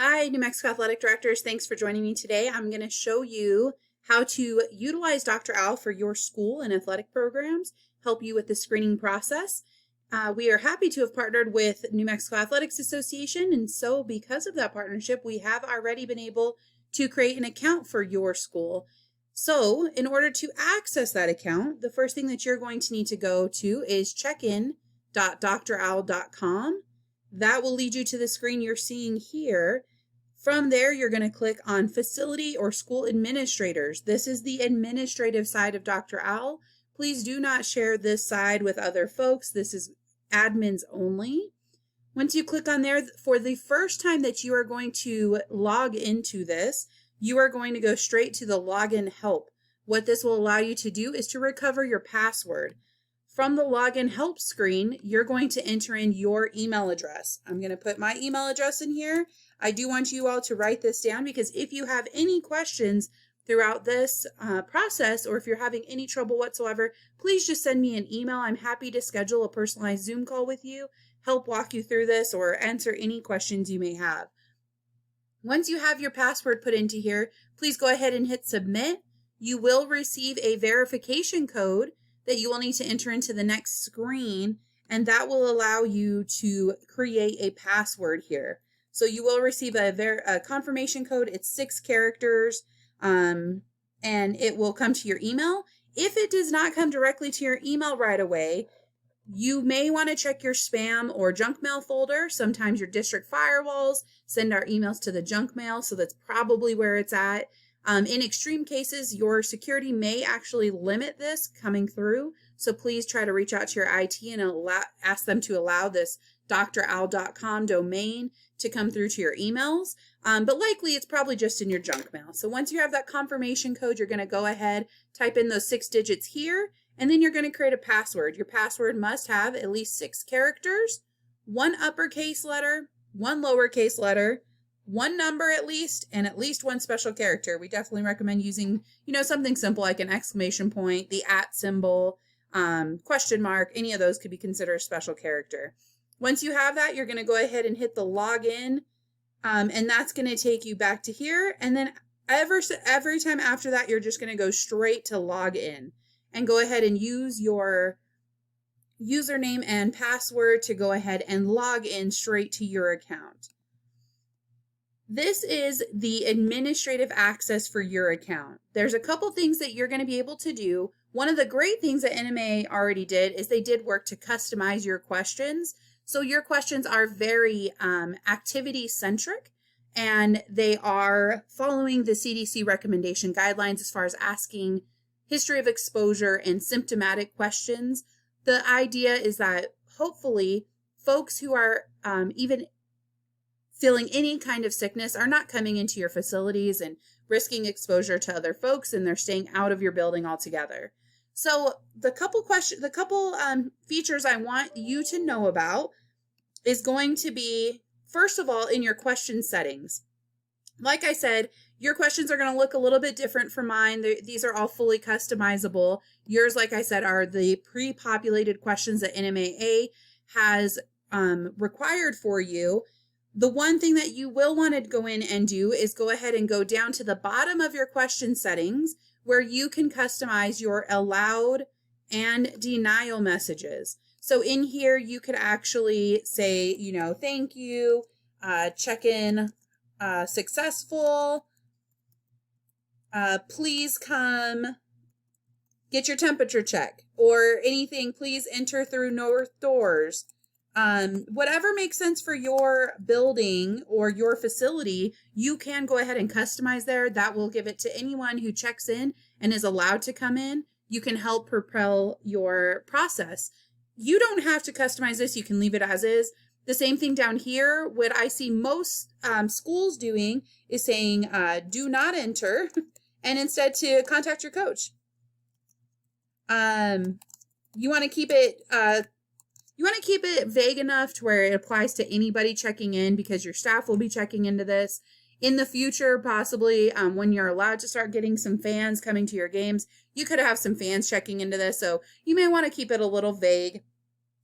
Hi, New Mexico Athletic Directors. Thanks for joining me today. I'm going to show you how to utilize Dr. Al for your school and athletic programs, help you with the screening process. We are happy to have partnered with New Mexico Athletics Association, and so because of that partnership, we have already been able to create an account for your school. So in order to access that account, the first thing that you're going to need to go to is checkin.dral.com. That will lead you to the screen you're seeing here. From there, you're going to click on Facility or School Administrators. This is the administrative side of Dr. Al. Please do not share this side with other folks. This is admins only. Once you click on there, for the first time that you are going to log into this, you are going to go straight to the login help. What this will allow you to do is to recover your password. From the login help screen, you're going to enter in your email address. I'm going to put my email address in here. I do want you all to write this down because if you have any questions throughout this process, or if you're having any trouble whatsoever, please just send me an email. I'm happy to schedule a personalized Zoom call with you, help walk you through this, or answer any questions you may have. Once you have your password put into here, please go ahead and hit submit. You will receive a verification code that you will need to enter into the next screen, and that will allow you to create a password here. So you will receive a confirmation code. It's 6 characters, and it will come to your email. If it does not come directly to your email right away, you may want to check your spam or junk mail folder. Sometimes your district firewalls send our emails to the junk mail, so that's probably where it's at. In extreme cases, your security may actually limit this coming through. So please try to reach out to your IT and ask them to allow this dral.com domain to come through to your emails. But likely it's probably just in your junk mail. So once you have that confirmation code, you're going to go ahead, type in those 6 digits here, and then you're going to create a password. Your password must have at least 6 characters, 1 uppercase letter, 1 lowercase letter, 1 number at least, and at least 1 special character. We definitely recommend using, something simple like an exclamation point, the @ symbol, question mark. Any of those could be considered a special character. Once you have that, you're going to go ahead and hit the login, and that's going to take you back to here. And then every time after that, you're just going to go straight to log in and go ahead and use your username and password to go ahead and log in straight to your account. This is the administrative access for your account. There's a couple things that you're going to be able to do. One of the great things that NMA already did is they did work to customize your questions. So your questions are very activity centric, and they are following the CDC recommendation guidelines as far as asking history of exposure and symptomatic questions. The idea is that hopefully folks who are even feeling any kind of sickness are not coming into your facilities and risking exposure to other folks, and they're staying out of your building altogether. So the couple features I want you to know about is going to be, first of all, in your question settings. Like I said, your questions are going to look a little bit different from mine. These are all fully customizable. Yours, like I said, are the pre-populated questions that NMAA has required for you. The one thing that you will want to go in and do is go ahead and go down to the bottom of your question settings where you can customize your allowed and denial messages. So in here, you could actually say, thank you, check-in successful, please come get your temperature check, or anything, please enter through north doors. Whatever makes sense for your building or your facility, you can go ahead and customize there. That will give it to anyone who checks in and is allowed to come in. You can help propel your process. You don't have to customize this. You can leave it as is. The same thing down here. What I see most schools doing is saying, do not enter, and instead to contact your coach. You want to keep it vague enough to where it applies to anybody checking in, because your staff will be checking into this. In the future, possibly when you're allowed to start getting some fans coming to your games, you could have some fans checking into this. So you may want to keep it a little vague.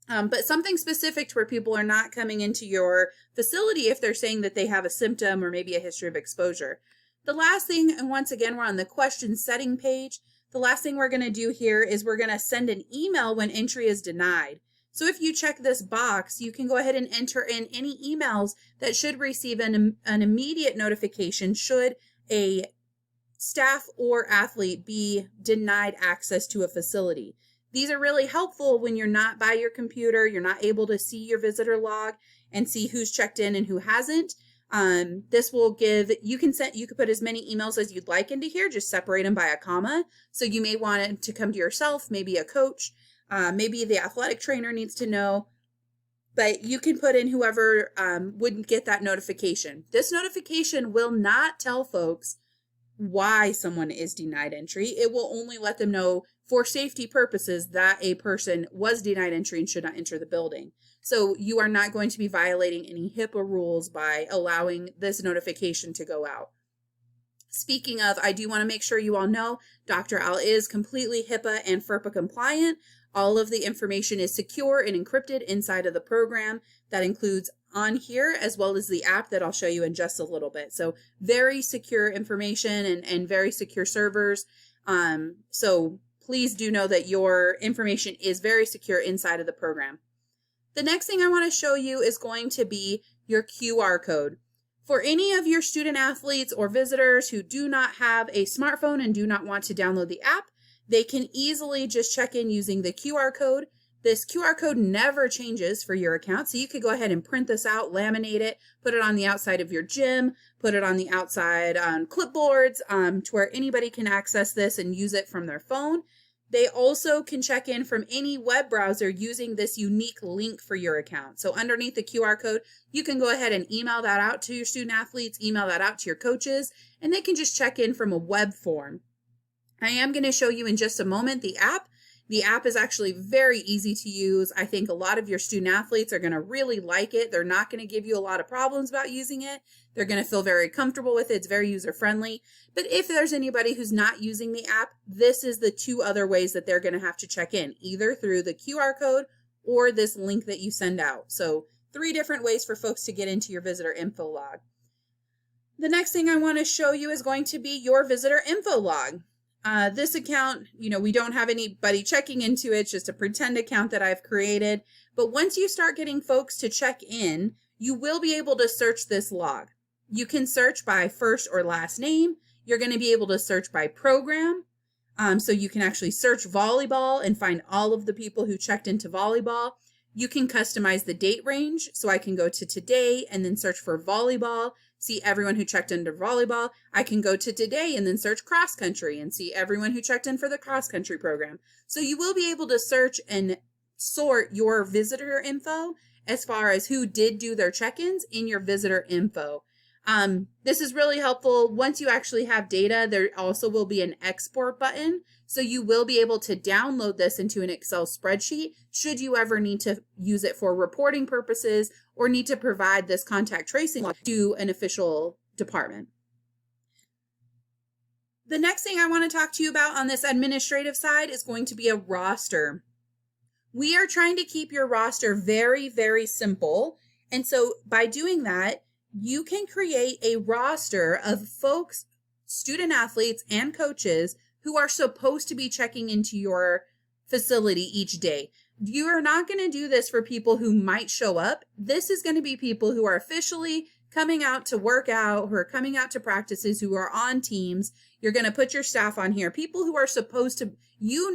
But something specific to where people are not coming into your facility if they're saying that they have a symptom or maybe a history of exposure. The last thing, and once again, we're on the question setting page. The last thing we're going to do here is we're going to send an email when entry is denied. So if you check this box, you can go ahead and enter in any emails that should receive an immediate notification should a staff or athlete be denied access to a facility. These are really helpful when you're not by your computer, you're not able to see your visitor log and see who's checked in and who hasn't. This will give, you can put as many emails as you'd like into here, just separate them by a comma. So you may want it to come to yourself, maybe a coach, maybe the athletic trainer needs to know, but you can put in whoever wouldn't get that notification. This notification will not tell folks why someone is denied entry. It will only let them know for safety purposes that a person was denied entry and should not enter the building. So you are not going to be violating any HIPAA rules by allowing this notification to go out. Speaking of, I do want to make sure you all know Dr. Al is completely HIPAA and FERPA compliant. All of the information is secure and encrypted inside of the program. That includes on here as well as the app that I'll show you in just a little bit. So very secure information and very secure servers. So please do know that your information is very secure inside of the program. The next thing I want to show you is going to be your QR code. For any of your student athletes or visitors who do not have a smartphone and do not want to download the app, they can easily just check in using the QR code. This QR code never changes for your account, so you could go ahead and print this out, laminate it, put it on the outside of your gym, put it on the outside on clipboards to where anybody can access this and use it from their phone. They also can check in from any web browser using this unique link for your account. So underneath the QR code, you can go ahead and email that out to your student athletes, email that out to your coaches, and they can just check in from a web form. I am going to show you in just a moment the app. The app is actually very easy to use. I think a lot of your student athletes are going to really like it. They're not going to give you a lot of problems about using it. They're going to feel very comfortable with it. It's very user-friendly. But if there's anybody who's not using the app, this is the two other ways that they're going to have to check in, either through the QR code or this link that you send out. So 3 different ways for folks to get into your visitor info log. The next thing I want to show you is going to be your visitor info log. This account, we don't have anybody checking into it. It's just a pretend account that I've created. But once you start getting folks to check in, you will be able to search this log. You can search by first or last name. You're going to be able to search by program. So you can actually search volleyball and find all of the people who checked into volleyball. You can customize the date range. So I can go to today and then search for volleyball, see everyone who checked into volleyball. I can go to today and then search cross country and see everyone who checked in for the cross country program. So you will be able to search and sort your visitor info as far as who did do their check-ins in your visitor info. This is really helpful. Once you actually have data, there also will be an export button. So you will be able to download this into an Excel spreadsheet should you ever need to use it for reporting purposes or need to provide this contact tracing to an official department. The next thing I want to talk to you about on this administrative side is going to be a roster. We are trying to keep your roster very, very simple. And so by doing that, you can create a roster of folks, student athletes, and coaches who are supposed to be checking into your facility each day. You are not going to do this for people who might show up. This is going to be people who are officially coming out to work out, who are coming out to practices, who are on teams. You're going to put your staff on here. People who are supposed to,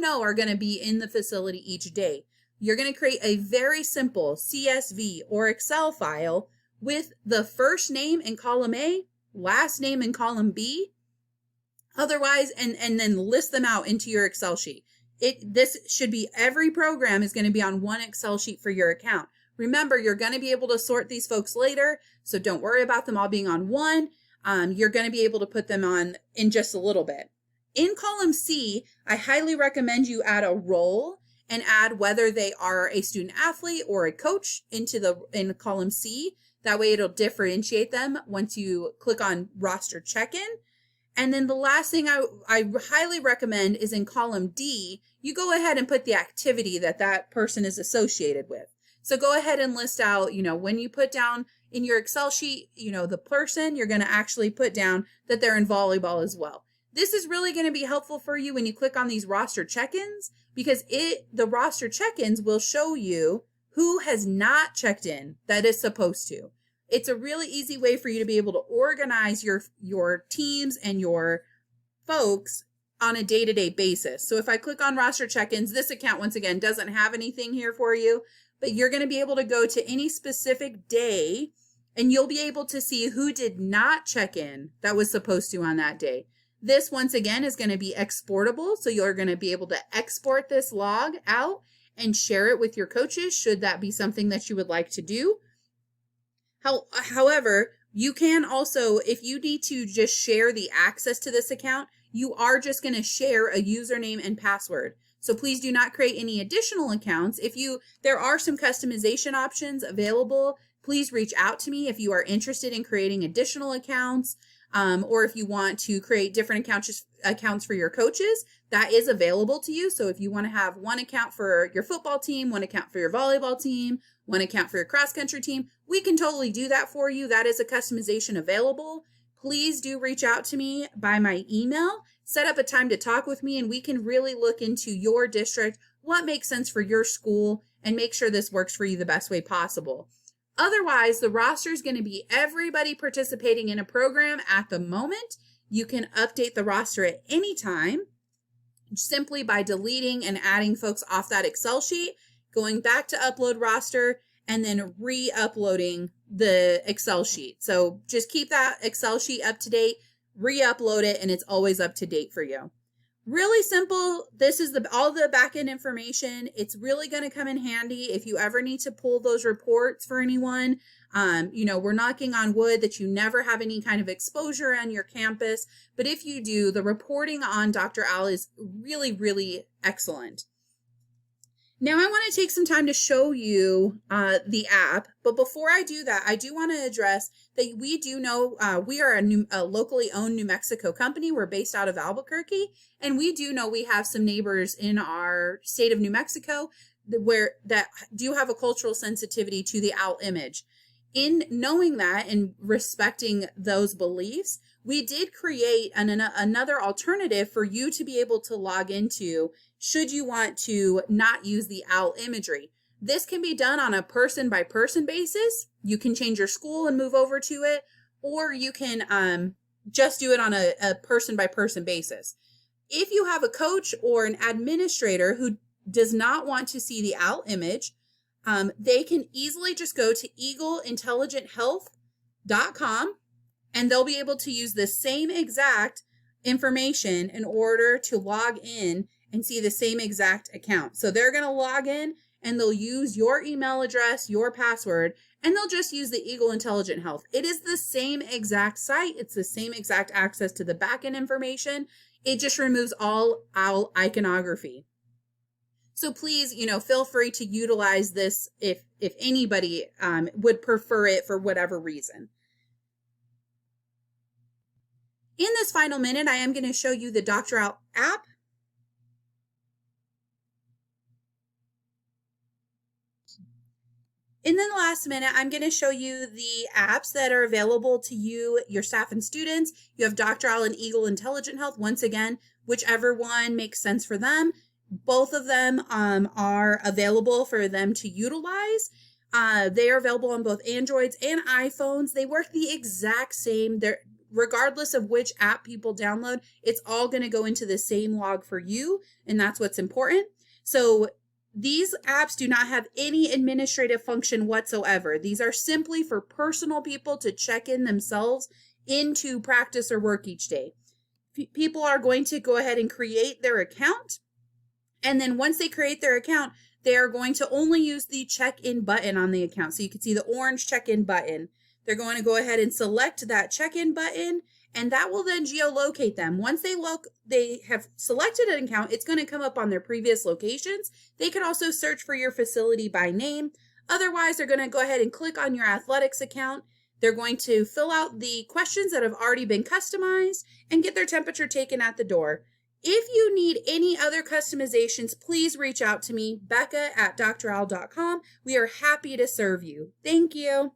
are going to be in the facility each day. You're going to create a very simple CSV or Excel file with the first name in column A, last name in column B, otherwise, and then list them out into your Excel sheet. This should be, every program is going to be on one Excel sheet for your account. Remember, you're going to be able to sort these folks later, so don't worry about them all being on one. You're going to be able to put them on in just a little bit. In column C, I highly recommend you add a role and add whether they are a student athlete or a coach in column C. That way it'll differentiate them once you click on roster check-in. And then the last thing I highly recommend is in column D, you go ahead and put the activity that that person is associated with. So go ahead and list out, when you put down in your Excel sheet, the person, you're going to actually put down that they're in volleyball as well. This is really going to be helpful for you when you click on these roster check-ins, because the roster check-ins will show you who has not checked in that is supposed to. It's a really easy way for you to be able to organize your teams and your folks on a day-to-day basis. So if I click on roster check-ins, this account once again doesn't have anything here for you, but you're going to be able to go to any specific day and you'll be able to see who did not check in that was supposed to on that day. This once again is going to be exportable. So you're going to be able to export this log out and share it with your coaches, should that be something that you would like to do. However, you can also, if you need to just share the access to this account, you are just going to share a username and password. So please do not create any additional accounts. There are some customization options available. Please reach out to me if you are interested in creating additional accounts, or if you want to create different accounts for your coaches. That is available to you. So if you want to have one account for your football team, one account for your volleyball team, one account for your cross country team, we can totally do that for you. That is a customization available. Please do reach out to me by my email, set up a time to talk with me, and we can really look into your district, what makes sense for your school, and make sure this works for you the best way possible. Otherwise, the roster is going to be everybody participating in a program at the moment. You can update the roster at any time simply by deleting and adding folks off that Excel sheet, going back to upload roster, and then re-uploading the Excel sheet. So just keep that Excel sheet up to date, re-upload it, and it's always up to date for you. Really simple. This is all the back-end information. It's really going to come in handy if you ever need to pull those reports for anyone. We're knocking on wood that you never have any kind of exposure on your campus. But if you do, the reporting on Dr. Al is really, really excellent. Now I want to take some time to show you the app, but before I do that, I do want to address that we do know we are a locally owned New Mexico company. We're based out of Albuquerque, and we do know we have some neighbors in our state of New Mexico that do have a cultural sensitivity to the owl image. In knowing that and respecting those beliefs, we did create another alternative for you to be able to log into should you want to not use the owl imagery. This can be done on a person-by-person basis. You can change your school and move over to it, or you can just do it on a person-by-person basis. If you have a coach or an administrator who does not want to see the owl image, they can easily just go to eagleintelligenthealth.com, and they'll be able to use the same exact information in order to log in and see the same exact account. So they're going to log in and they'll use your email address, your password, and they'll just use the Eagle Intelligent Health. It is the same exact site. It's the same exact access to the backend information. It just removes all owl iconography. So please, feel free to utilize this if anybody would prefer it for whatever reason. In this final minute, I am going to show you the Dr. Al app. And then the last minute, I'm going to show you the apps that are available to you, your staff and students. You have Dr. Al and Eagle Intelligent Health. Once again, whichever one makes sense for them. Both of them are available for them to utilize. They are available on both Androids and iPhones. They work the exact same. Regardless of which app people download, it's all going to go into the same log for you, and that's what's important. So these apps do not have any administrative function whatsoever. These are simply for personal people to check in themselves into practice or work each day. People are going to go ahead and create their account, and then once they create their account, they are going to only use the check-in button on the account. So you can see the orange check-in button. They're going to go ahead and select that check-in button, and that will then geolocate them. Once they have selected an account, it's going to come up on their previous locations. They can also search for your facility by name. Otherwise, they're going to go ahead and click on your athletics account. They're going to fill out the questions that have already been customized and get their temperature taken at the door. If you need any other customizations, please reach out to me, Becca at drowl.com. We are happy to serve you. Thank you.